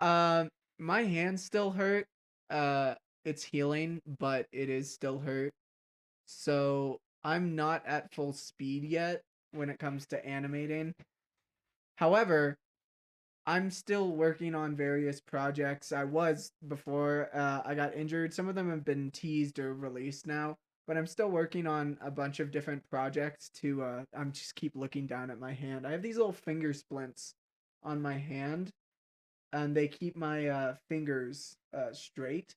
Um, my hands still hurt. Uh, it's healing, but it is still hurt. So I'm not at full speed yet when it comes to animating. However, I'm still working on various projects. I was before I got injured. Some of them have been teased or released now, but I'm still working on a bunch of different projects to I'm just keep looking down at my hand. I have these little finger splints on my hand and they keep my fingers straight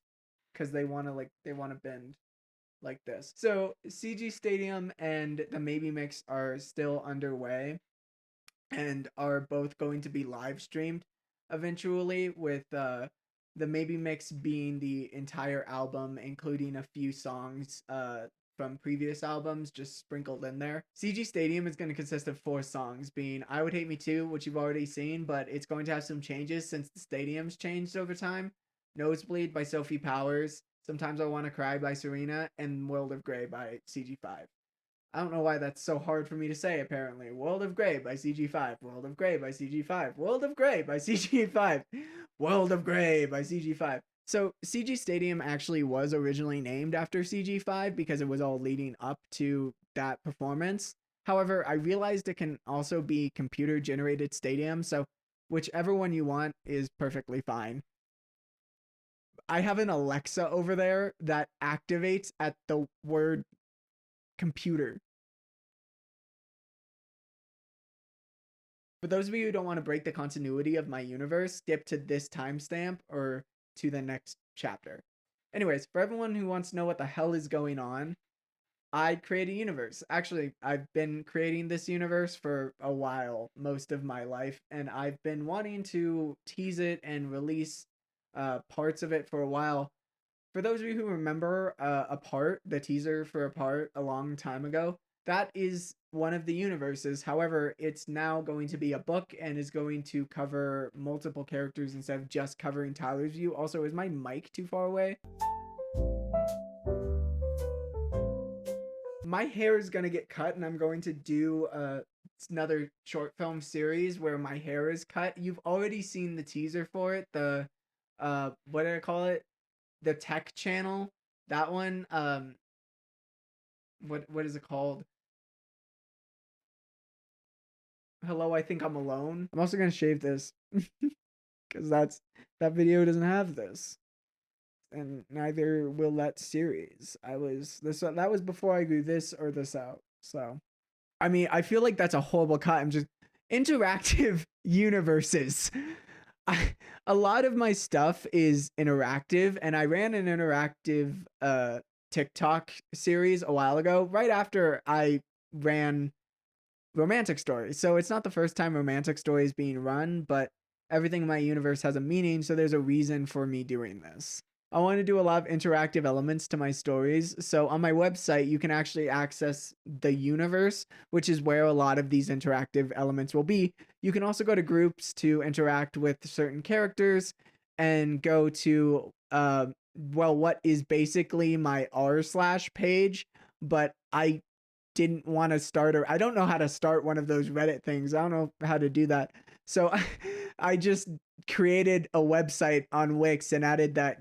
cuz they want to bend like this. So, CG Stadium and the Maybe Mix are still underway and are both going to be live streamed eventually with the Maybe Mix being the entire album including a few songs from previous albums just sprinkled in there. CG Stadium is going to consist of 4 songs being I Would Hate Me Too, which you've already seen, but it's going to have some changes since the stadium's changed over time. Nosebleed by Sophie Powers, Sometimes I Want to Cry by Serena, and World of Grey by CG5. I don't know why that's so hard for me to say, apparently. World of Grey by CG5. World of Grey by CG5. World of Grey by CG5. World of Grey by CG5. So, CG Stadium actually was originally named after CG5 because it was all leading up to that performance. However, I realized it can also be computer generated stadium, so whichever one you want is perfectly fine. I have an Alexa over there that activates at the word computer. For those of you who don't want to break the continuity of my universe, skip to this timestamp or to the next chapter. Anyways, for everyone who wants to know what the hell is going on, I create a universe. Actually, I've been creating this universe for a while, most of my life, and I've been wanting to tease it and release parts of it for a while. For those of you who remember Apart, the teaser for Apart a long time ago, that is one of the universes. However, it's now going to be a book and is going to cover multiple characters instead of just covering Tyler's view. Also, is my mic too far away? My hair is going to get cut and I'm going to do another short film series where my hair is cut. You've already seen the teaser for it, the what did I call it? The tech channel. That one what is it called? Hello, I think I'm alone. I'm also gonna shave this because that video doesn't have this, and neither will that series. That was before I grew this or this out. So, I mean, I feel like that's a horrible cut. I'm just interactive universes. A lot of my stuff is interactive, and I ran an interactive TikTok series a while ago, right after I ran romantic stories. So it's not the first time romantic story is being run, but everything in my universe has a meaning, so there's a reason for me doing this. I want to do a lot of interactive elements to my stories. So on my website, you can actually access the universe, which is where a lot of these interactive elements will be. You can also go to groups to interact with certain characters and go to, what is basically my r/ page, but I didn't want to start, or I don't know how to start one of those Reddit things. I don't know how to do that. So I just created a website on Wix and added that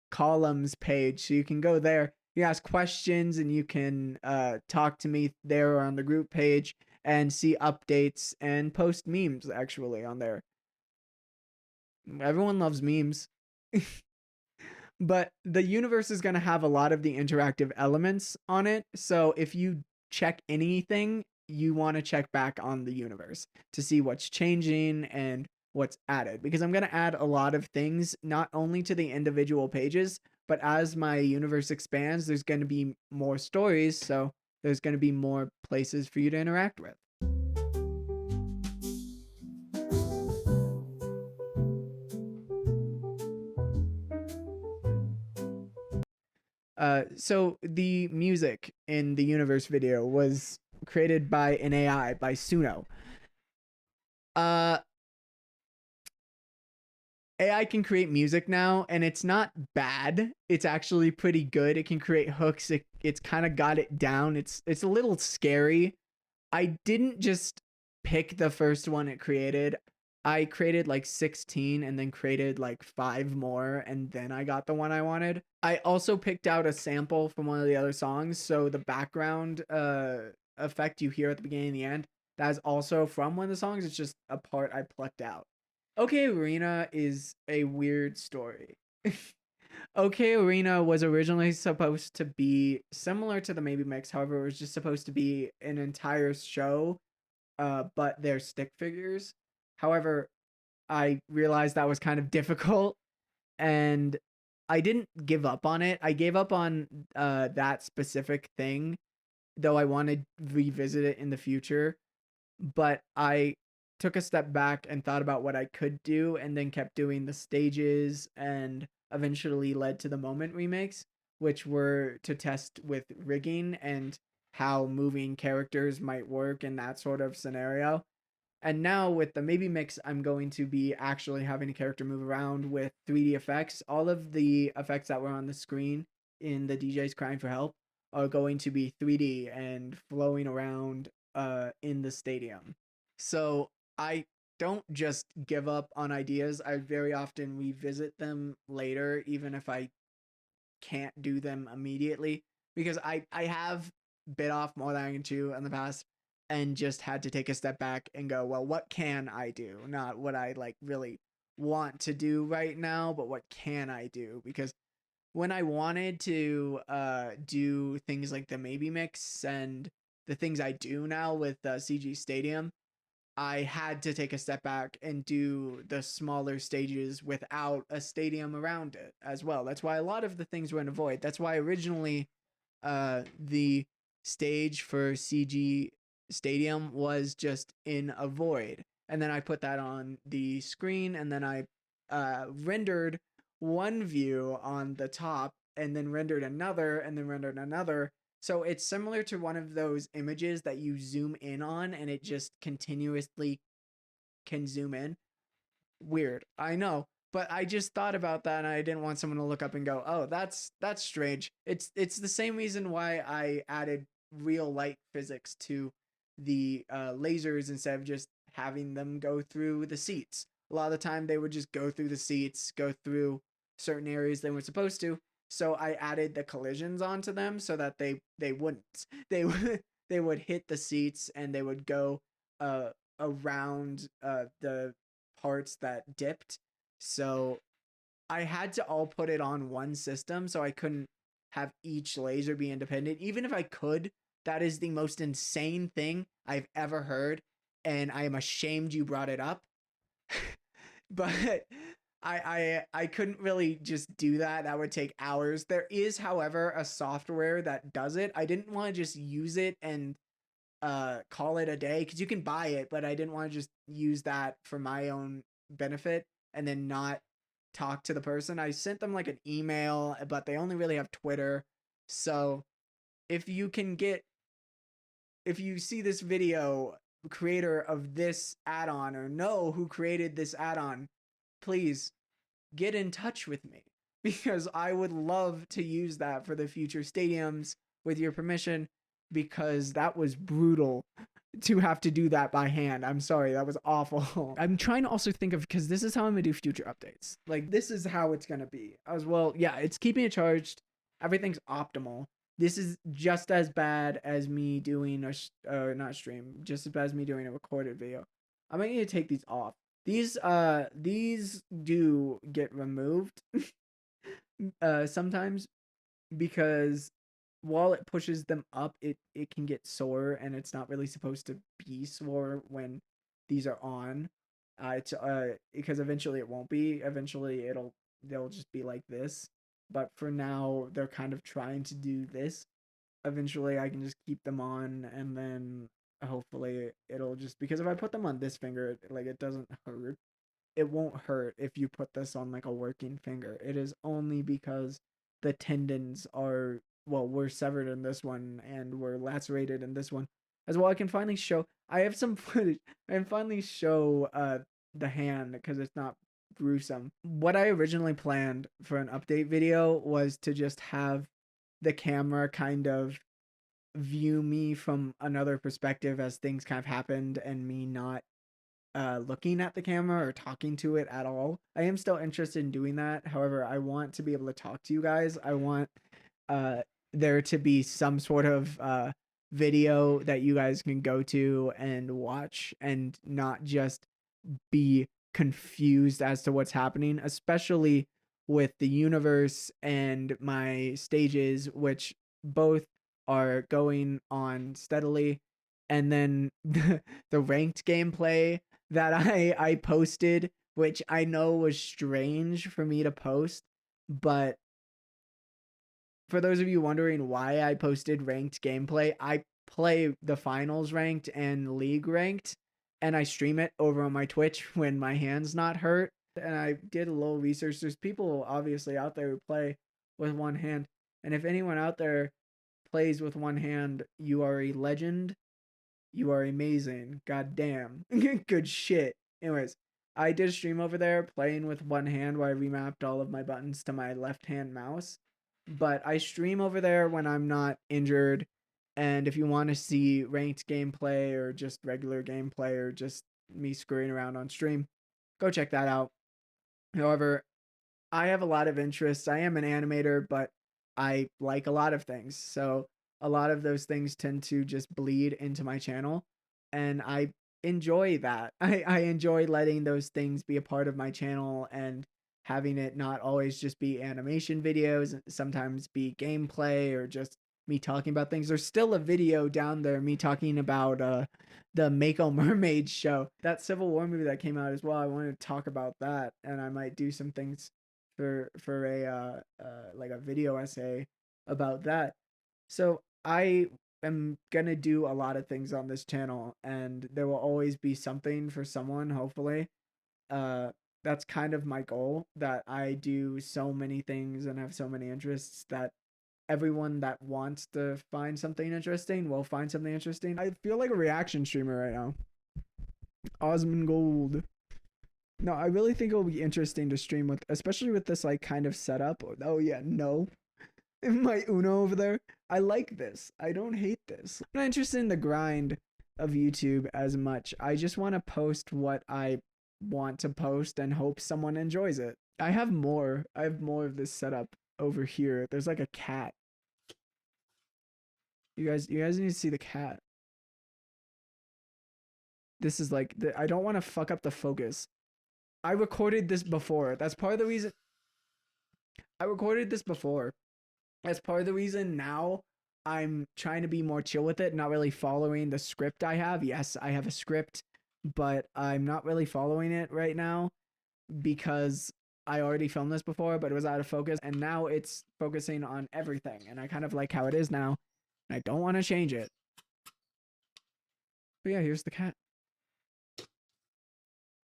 columns page. So you can go there, you ask questions, and you can talk to me there or on the group page and see updates and post memes actually on there. Everyone loves memes. But the universe is going to have a lot of the interactive elements on it. So if you check anything, you want to check back on the universe to see what's changing and what's added. Because I'm going to add a lot of things, not only to the individual pages, but as my universe expands, there's going to be more stories. So there's going to be more places for you to interact with. So the music in the universe video was created by an AI by Suno. Uh, AI can create music now, and it's not bad. It's actually pretty good. It can create hooks. It's kind of got it down. It's a little scary. I didn't just pick the first one it created. I created like 16 and then created like 5 more, and then I got the one I wanted. I also picked out a sample from one of the other songs, so the background effect you hear at the beginning and the end, that is also from one of the songs. It's just a part I plucked out. Okay Arena is a weird story. Okay Arena was originally supposed to be similar to the Maybe Mix, however, it was just supposed to be an entire show, but they're stick figures. However, I realized that was kind of difficult, and I didn't give up on it. I gave up on that specific thing, though I wanted to revisit it in the future. But I took a step back and thought about what I could do, and then kept doing the stages, and eventually led to the moment remakes, which were to test with rigging and how moving characters might work in that sort of scenario. And now with the Maybe Mix, I'm going to be actually having a character move around with 3D effects. All of the effects that were on the screen in the DJ's Crying for Help are going to be 3D and flowing around in the stadium. So I don't just give up on ideas. I very often revisit them later, even if I can't do them immediately, because I have bit off more than I can chew in the past, and just had to take a step back and go, well, what can I do? Not what I like really want to do right now, but what can I do? Because when I wanted to do things like the Maybe Mix and the things I do now with CG Stadium, I had to take a step back and do the smaller stages without a stadium around it as well. That's why a lot of the things were in a void. That's why originally the stage for CG Stadium was just in a void. And then I put that on the screen, and then I rendered one view on the top, and then rendered another, and then rendered another. So it's similar to one of those images that you zoom in on, and it just continuously can zoom in. Weird, I know, but I just thought about that, and I didn't want someone to look up and go, "Oh, that's strange." It's the same reason why I added real light physics to the lasers instead of just having them go through the seats. A lot of the time, they would just go through the seats, go through certain areas they weren't supposed to. So I added the collisions onto them so that they wouldn't. They would they would hit the seats, and they would go around the parts that dipped. So I had to all put it on one system, so I couldn't have each laser be independent. Even if I could, that is the most insane thing I've ever heard, and I am ashamed you brought it up. But I couldn't really just do that. That would take hours. There is, however, a software that does it. I didn't want to just use it and call it a day, because you can buy it, but I didn't want to just use that for my own benefit and then not talk to the person. I sent them like an email, but they only really have Twitter. So if you can get, if you see this video, creator of this add-on, or know who created this add-on, please get in touch with me, because I would love to use that for the future stadiums with your permission, because that was brutal to have to do that by hand. I'm sorry, that was awful. I'm trying to also think of, because this is how I'm gonna do future updates. Like, this is how it's gonna be. As well, yeah, it's keeping it charged. Everything's optimal. This is just as bad as me doing a not stream, just as bad as me doing a recorded video. I might need to take these off. These do get removed sometimes, because while it pushes them up, it can get sore, and it's not really supposed to be sore when these are on. It's because eventually it won't be. Eventually they'll just be like this. But for now, they're kind of trying to do this. Eventually, I can just keep them on, and then hopefully it'll just, because if I put them on this finger, like, it doesn't hurt. It won't hurt if you put this on like a working finger. It is only because the tendons are, well, were severed in this one and were lacerated in this one as well. I can finally show, I have some footage. I can finally show the hand, because it's not gruesome. What I originally planned for an update video was to just have the camera kind of view me from another perspective as things kind of happened, and me not looking at the camera or talking to it at all. I am still interested in doing that. However, I want to be able to talk to you guys. I want uh there to be some sort of video that you guys can go to and watch and not just be confused as to what's happening, especially with the universe and my stages, which both are going on steadily. And then the ranked gameplay that I posted, which I know was strange for me to post, but for those of you wondering why I posted ranked gameplay, I play the finals ranked and league ranked, and I stream it over on my Twitch when my hand's not hurt. And I did a little research. There's people obviously out there who play with one hand. And if anyone out there plays with one hand, you are a legend. You are amazing. God damn. Good shit. Anyways, I did a stream over there playing with one hand where I remapped all of my buttons to my left hand mouse. But I stream over there when I'm not injured. And if you want to see ranked gameplay or just regular gameplay or just me screwing around on stream, go check that out. However, I have a lot of interests. I am an animator, but I like a lot of things. So a lot of those things tend to just bleed into my channel. And I enjoy that. I enjoy letting those things be a part of my channel and having it not always just be animation videos, sometimes be gameplay or just me talking about things. There's still a video down there, me talking about the Mako Mermaid show. That Civil War movie that came out as well. I wanted to talk about that, and I might do some things for a like a video essay about that. So I am gonna do a lot of things on this channel, and there will always be something for someone, hopefully. Uh, that's kind of my goal, that I do so many things and have so many interests that everyone that wants to find something interesting will find something interesting. I feel like a reaction streamer right now. Osmond Gold. No, I really think it will be interesting to stream with, especially with this like kind of setup. Oh yeah, no. My Uno over there. I like this. I don't hate this. I'm not interested in the grind of YouTube as much. I just want to post what I want to post and hope someone enjoys it. I have more of this setup over here. There's like a cat. You guys need to see the cat. This is like I don't want to fuck up the focus. I recorded this before. That's part of the reason. I recorded this before. That's part of the reason now I'm trying to be more chill with it, not really following the script I have. Yes, I have a script, but I'm not really following it right now because I already filmed this before, but it was out of focus, and now it's focusing on everything, and I kind of like how it is now, and I don't want to change it. But yeah, here's the cat.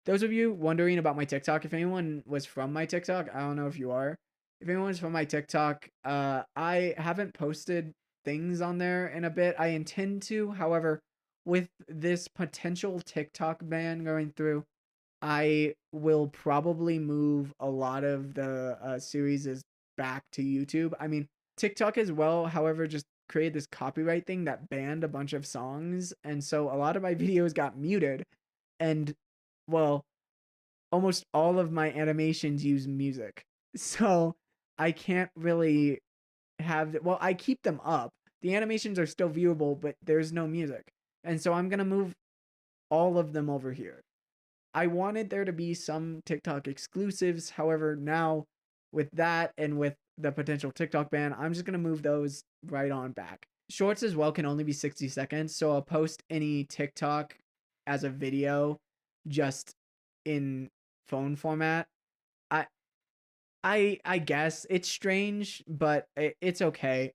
Those of you wondering about my TikTok, if anyone was from my TikTok, I don't know if you are. If anyone's from my TikTok, I haven't posted things on there in a bit. I intend to, however, with this potential TikTok ban going through, I will probably move a lot of the series back to YouTube. I mean, TikTok as well, however, just created this copyright thing that banned a bunch of songs, and so a lot of my videos got muted, and well, almost all of my animations use music. So I can't really have well, I keep them up. The animations are still viewable, but there's no music. And so I'm going to move all of them over here. I wanted there to be some TikTok exclusives. However, now with that and with the potential TikTok ban, I'm just going to move those right on back. Shorts as well can only be 60 seconds. So I'll post any TikTok as a video just in phone format. I guess it's strange, but it's okay.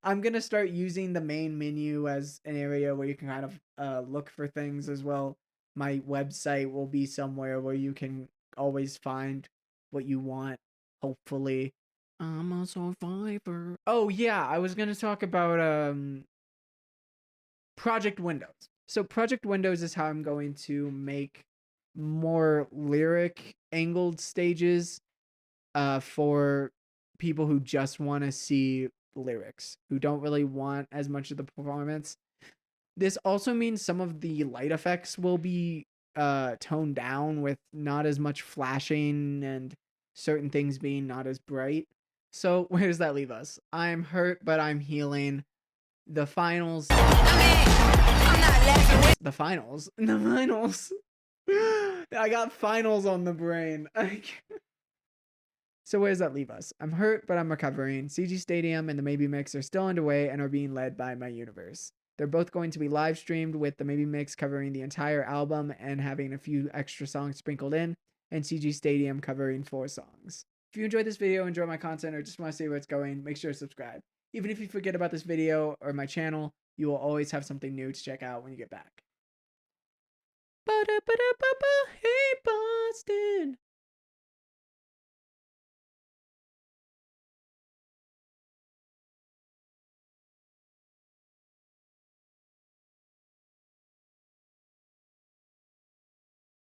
I'm gonna start using the main menu as an area where you can kind of look for things as well. My website will be somewhere where you can always find what you want, hopefully. I'm a survivor. Oh yeah, I was gonna talk about Project Windows. So Project Windows is how I'm going to make more lyric angled stages for people who just want to see lyrics, who don't really want as much of the performance. This also means some of the light effects will be toned down with not as much flashing and certain things being not as bright. So where does that leave us? I'm hurt, but I'm healing. The finals. The finals. The finals. I got finals on the brain. So where does that leave us? I'm hurt, but I'm recovering. CG Stadium and the Maybe Mix are still underway and are being led by my universe. They're both going to be live streamed with the Maybe Mix covering the entire album and having a few extra songs sprinkled in, and CG Stadium covering 4 songs. If you enjoyed this video, enjoy my content, or just want to see where it's going, make sure to subscribe. Even if you forget about this video or my channel, you will always have something new to check out when you get back. Ba-da-ba-da-ba-ba.